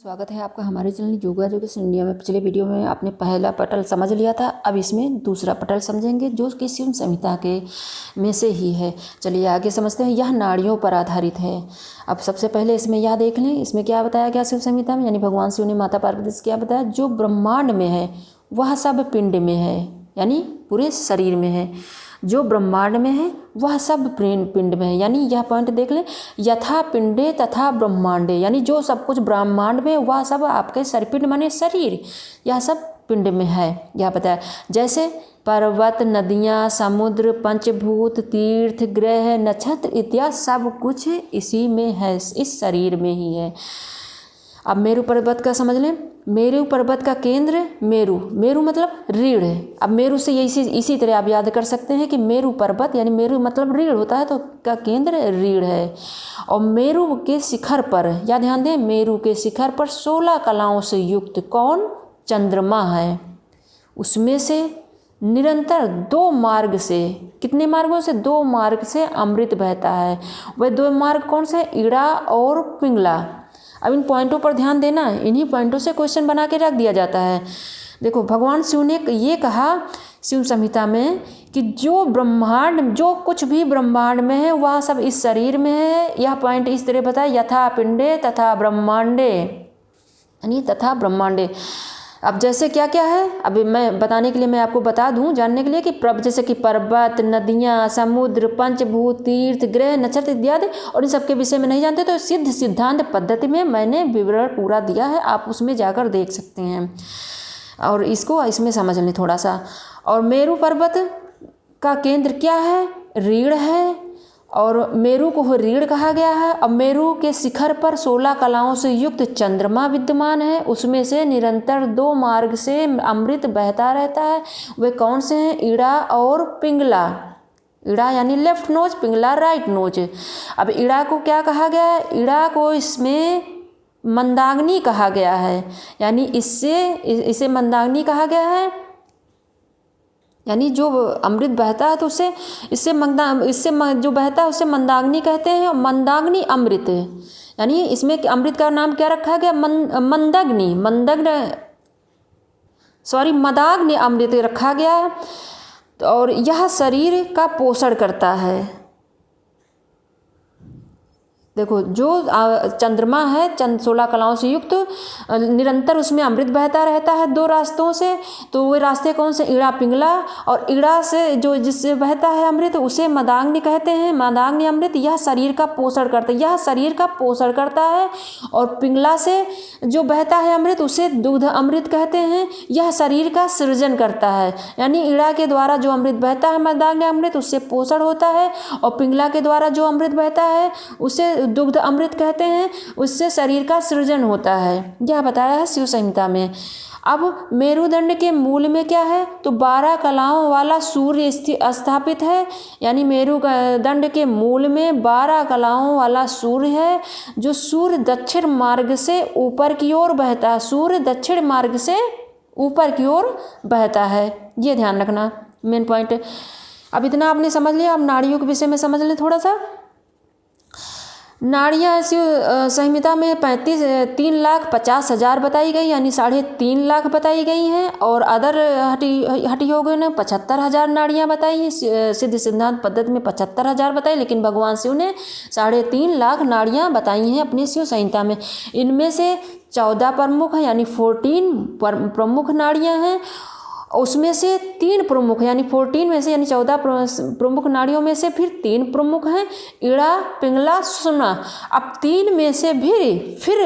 स्वागत है आपका हमारे चैनल योगा एजुकेशन इंडिया में। पिछले वीडियो में आपने पहला पटल समझ लिया था, अब इसमें दूसरा पटल समझेंगे जो कि शिव संहिता के में से ही है। चलिए आगे समझते हैं। यह नाड़ियों पर आधारित है। अब सबसे पहले इसमें यह देख लें, इसमें क्या बताया गया शिव संहिता में, यानी भगवान शिव ने माता पार्वती से क्या बताया, जो ब्रह्मांड में है वह सब पिंड में है, यानी पूरे शरीर में है। जो ब्रह्मांड में है वह सब पिंड में है, यानी यह पॉइंट देख लें, यथा पिंडे तथा ब्रह्मांडे, यानी जो सब कुछ ब्रह्मांड में वह सब आपके पिंड माने शरीर, यह सब पिंड में है, यह बताया। जैसे पर्वत, नदियाँ, समुद्र, पंचभूत, तीर्थ, ग्रह, नक्षत्र इत्यादि सब कुछ इसी में है, इस शरीर में ही है। अब मेरु पर्वत का समझ लें। मेरु पर्वत का केंद्र मेरु मतलब रीढ़ है। अब मेरु से इसी तरह आप याद कर सकते हैं कि मेरु पर्वत यानी मेरु मतलब रीढ़ होता है, तो का केंद्र रीढ़ है। और मेरु के शिखर पर, या ध्यान दें, मेरु के शिखर पर 16 कलाओं से युक्त कौन, चंद्रमा है। उसमें से निरंतर 2 मार्ग से, कितने मार्गों से, 2 मार्ग से अमृत बहता है। वह 2 मार्ग कौन से, इड़ा और पिंगला। अब इन पॉइंटों पर ध्यान देना, इन्हीं पॉइंटों से क्वेश्चन बना के रख दिया जाता है। देखो भगवान शिव ने ये कहा शिव संहिता में कि जो ब्रह्मांड, जो कुछ भी ब्रह्मांड में है वह सब इस शरीर में है। यह पॉइंट इस तरह बताया, यथा पिंडे तथा ब्रह्मांडे, यानी तथा ब्रह्मांडे। अब जैसे क्या क्या है, अभी मैं बताने के लिए, मैं आपको बता दूं जानने के लिए कि जैसे कि पर्वत, नदियाँ, समुद्र, पंचभूत, तीर्थ, ग्रह, नक्षत्र इत्यादि, और इन सब के विषय में नहीं जानते तो सिद्धांत पद्धति में मैंने विवरण पूरा दिया है, आप उसमें जाकर देख सकते हैं और इसको इसमें समझ लें थोड़ा सा। और मेरु पर्वत का केंद्र क्या है, रीढ़ है, और मेरु को रीढ़ कहा गया है। अब मेरु के शिखर पर 16 कलाओं से युक्त चंद्रमा विद्यमान है। उसमें से निरंतर 2 मार्ग से अमृत बहता रहता है। वे कौन से हैं, इड़ा और पिंगला। इड़ा यानी left nose, Pingala right nose. अब इड़ा को क्या कहा गया है, इड़ा को इसमें मंदाग्नि कहा गया है, यानी इसे मंदाग्नि कहा गया है, यानी जो अमृत बहता है तो इससे जो बहता है उसे मंदाग्नि कहते हैं। और मंदाग्नि अमृत, यानी इसमें अमृत का नाम क्या रखा गया, मदाग्नि अमृत रखा गया। और यह शरीर का पोषण करता है। देखो जो चंद्रमा है, 16 कलाओं से युक्त, निरंतर उसमें अमृत बहता रहता है 2 रास्तों से। तो वे रास्ते कौन से, इड़ा पिंगला। और इड़ा से जो जिससे बहता है अमृत उसे मदाग्नि कहते हैं, मदाग्नि अमृत। यह शरीर का पोषण करता है। और पिंगला से जो बहता है अमृत उसे दुग्ध अमृत कहते हैं। यह शरीर का सृजन करता है, यानी इड़ा के द्वारा जो अमृत बहता है मदाग्नि अमृत, उससे पोषण होता है। और पिंगला के द्वारा जो अमृत बहता है उसे दुग्ध अमृत कहते हैं, उससे शरीर का सृजन होता है। यह बताया है शिव संहिता में। अब मेरुदंड के मूल में क्या है, तो 12 कलाओं वाला सूर्य स्थापित है, यानी मेरुदंड के मूल में 12 कलाओं वाला सूर्य है, जो सूर्य दक्षिण मार्ग से ऊपर की ओर बहता है। सूर्य दक्षिण मार्ग से ऊपर की ओर बहता है, ये ध्यान रखना मेन पॉइंट। अब इतना आपने समझ लिया। अब नाड़ियों के विषय में समझ लें थोड़ा सा। नाड़ियाँ शिव संहिता में 3,50,000 बताई गई, यानी 3.5 लाख बताई गई हैं। और अदर हटी योगों ने 75,000 नाड़ियाँ बताई हैं। सिद्ध सिद्धांत पद्धति में 75,000 बताई, लेकिन भगवान शिव ने 3.5 लाख नाड़ियाँ बताई हैं अपनी शिव संहिता में। इनमें से 14 प्रमुख हैं, यानी 14 प्रमुख नाड़ियाँ हैं। उसमें से 3 प्रमुख, यानी 14 में से, यानी 14 प्रमुख नाड़ियों में से फिर 3 प्रमुख हैं, इड़ा, पिंगला, सुषुम्ना। अब 3 में से भी फिर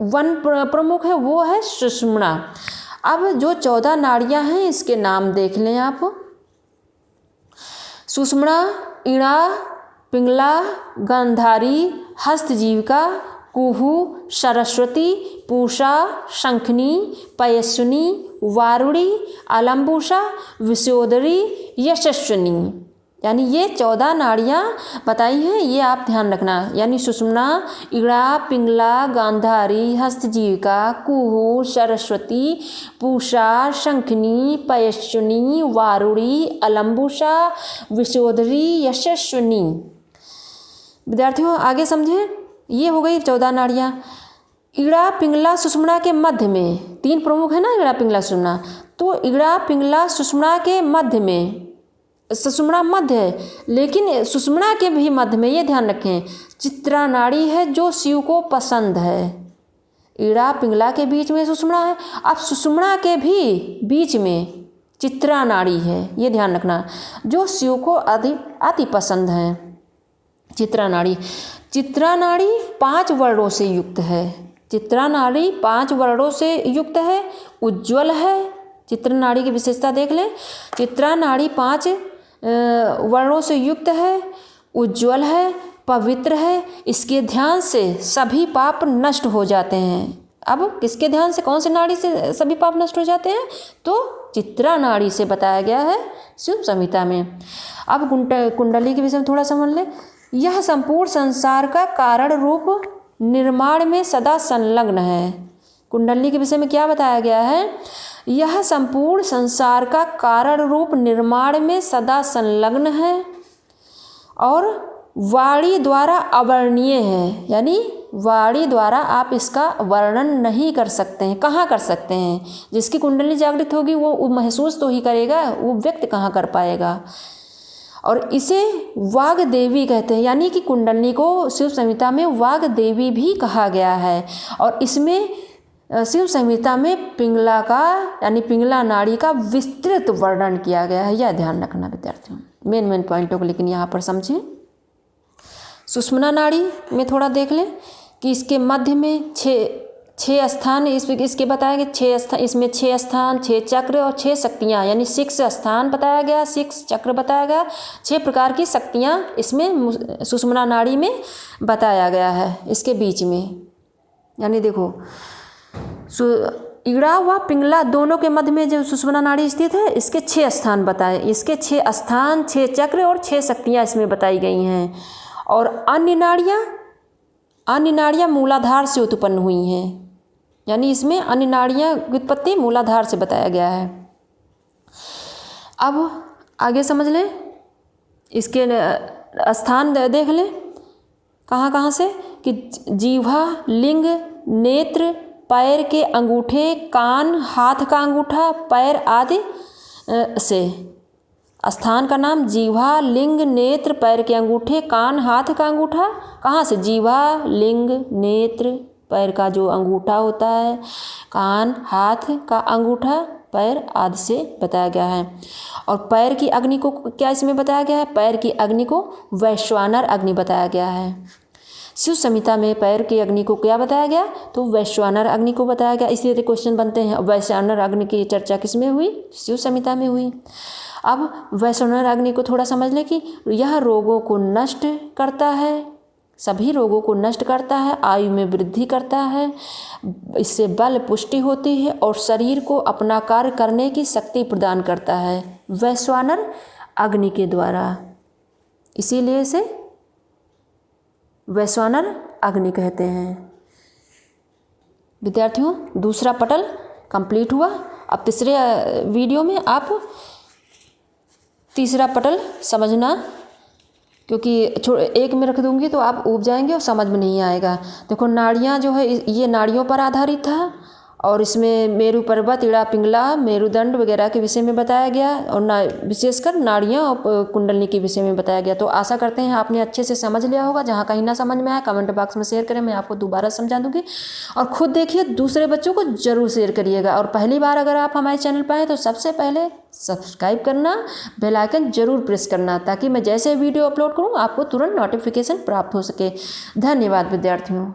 1 प्रमुख है, वो है सुषुम्ना। अब जो 14 नाड़ियां हैं इसके नाम देख लें आप। सुषुम्ना, इड़ा, पिंगला, गांधारी, हस्तजीविका, कुहू, सरस्वती, पूषा, शंखनी, पयस्विनी, वारुणी, अलंबुषा, विशोदरी, यशस्विनी, यानी ये 14 नाड़ियाँ बताई हैं, ये आप ध्यान रखना। यानी सुषुम्ना, इड़ा, पिंगला, गांधारी, हस्तजीविका, कुहू, सरस्वती, पूषा, शंखनी, पयस्विनी, वारुणी, अलंबुषा, विशोदरी, यशस्विनी। विद्यार्थियों आगे समझें, ये हो गई 14 नाड़ियाँ। इड़ा पिंगला सुषुम्ना के मध्य में, 3 प्रमुख है ना इड़ा पिंगला सुषुम्ना, तो इड़ा पिंगला सुषुम्ना के मध्य में, सुषुम्ना मध्य है लेकिन सुषुम्ना के भी मध्य में, ये ध्यान रखें, चित्रा नाड़ी है जो शिव को पसंद है। इड़ा पिंगला के बीच में सुषुम्ना है, अब सुषुम्ना के भी बीच में चित्रा नाड़ी है, ये ध्यान रखना, जो शिव को अति पसंद है। चित्रा नाड़ी, चित्रा नाड़ी 5 वर्णों से युक्त है। चित्रा नाड़ी 5 वर्णों से युक्त है, उज्ज्वल है। चित्रा नाड़ी की विशेषता देख लें, चित्रा नाड़ी 5 वर्णों से युक्त है, उज्ज्वल है, पवित्र है। इसके ध्यान से सभी पाप नष्ट हो जाते हैं। अब किसके ध्यान से, कौन से नाड़ी से सभी पाप नष्ट हो जाते हैं, तो चित्रा नाड़ी से बताया गया है शिव संहिता में। अब कुंडली के विषय में थोड़ा समझ लें। यह संपूर्ण संसार का कारण रूप निर्माण में सदा संलग्न है। कुंडली के विषय में क्या बताया गया है, यह संपूर्ण संसार का कारण रूप निर्माण में सदा संलग्न है और वाणी द्वारा अवर्णनीय है, यानी वाणी द्वारा आप इसका वर्णन नहीं कर सकते हैं। कहाँ कर सकते हैं, जिसकी कुंडली जागृत होगी वो महसूस तो ही करेगा, वो व्यक्त कहाँ कर पाएगा। और इसे वाग देवी कहते हैं, यानी कि कुंडली को शिव संहिता में वाग देवी भी कहा गया है। और इसमें शिव संहिता में पिंगला का, यानी पिंगला नाड़ी का विस्तृत वर्णन किया गया है। यह ध्यान रखना विद्यार्थियों, मेन पॉइंटों को लेकिन यहाँ पर समझें। सुषुम्ना नाड़ी में थोड़ा देख लें कि इसके मध्य में 6 स्थान इसके बताया गया, 6 स्थान, इसमें 6 स्थान, 6 चक्र और 6 शक्तियाँ, यानी 6 स्थान बताया गया, 6 चक्र बताया गया, 6 प्रकार की शक्तियाँ इसमें सुषुम्ना नाड़ी में बताया गया है। इसके बीच में, यानी देखो इड़ा व पिंगला दोनों के मध्य में जो सुषुम्ना नाड़ी स्थित है, इसके 6 स्थान बताए, इसके 6 स्थान, 6 चक्र और 6 शक्तियाँ इसमें बताई गई हैं। और अन्य नाड़ियाँ मूलाधार से उत्पन्न हुई हैं, यानी इसमें अन्य नाड़ियाँ की उत्पत्ति मूलाधार से बताया गया है। अब आगे समझ लें, इसके स्थान देख लें कहाँ कहाँ से, कि जीवा, लिंग, नेत्र, पैर के अंगूठे, कान, हाथ का अंगूठा, पैर आदि से। स्थान का नाम जीवा, लिंग, नेत्र, पैर के अंगूठे, कान, हाथ का अंगूठा, कहाँ से, जीवा, लिंग, नेत्र, पैर का जो अंगूठा होता है, कान, हाथ का अंगूठा, पैर आदि से बताया गया है। और पैर की अग्नि को क्या इसमें बताया गया है, पैर की अग्नि को वैश्वानर अग्नि बताया गया है। शिव संहिता में पैर की अग्नि को क्या बताया गया, तो वैश्वानर अग्नि को बताया गया। इसी तरह क्वेश्चन बनते हैं, वैश्वानर अग्नि की चर्चा किसमें हुई, शिव संहिता में हुई। अब वैश्वानर अग्नि को थोड़ा समझ लें कि यह रोगों को नष्ट करता है, सभी रोगों को नष्ट करता है, आयु में वृद्धि करता है, इससे बल पुष्टि होती है और शरीर को अपना कार्य करने की शक्ति प्रदान करता है वैश्वानर अग्नि के द्वारा। इसीलिए इसे वैश्वानर अग्नि कहते हैं। विद्यार्थियों, दूसरा पटल कंप्लीट हुआ। अब तीसरे वीडियो में आप तीसरा पटल समझना, क्योंकि एक में रख दूंगी तो आप ऊब जाएंगे और समझ में नहीं आएगा। देखो नाड़ियाँ जो है ये नाड़ियों पर आधारित था, और इसमें मेरु पर्वत, इड़ा पिंगला, मेरुदंड वगैरह के विषय में बताया गया, और विशेषकर नाड़ियाँ और कुंडली के विषय में बताया गया। तो आशा करते हैं आपने अच्छे से समझ लिया होगा। जहाँ कहीं ना समझ में आया कमेंट बॉक्स में शेयर करें, मैं आपको दोबारा समझा दूँगी। और खुद देखिए, दूसरे बच्चों को ज़रूर शेयर करिएगा। और पहली बार अगर आप हमारे चैनल पर आए तो सबसे पहले सब्सक्राइब करना, बेल आइकन जरूर प्रेस करना, ताकि मैं जैसे वीडियो अपलोड करूँ आपको तुरंत नोटिफिकेशन प्राप्त हो सके। धन्यवाद विद्यार्थियों।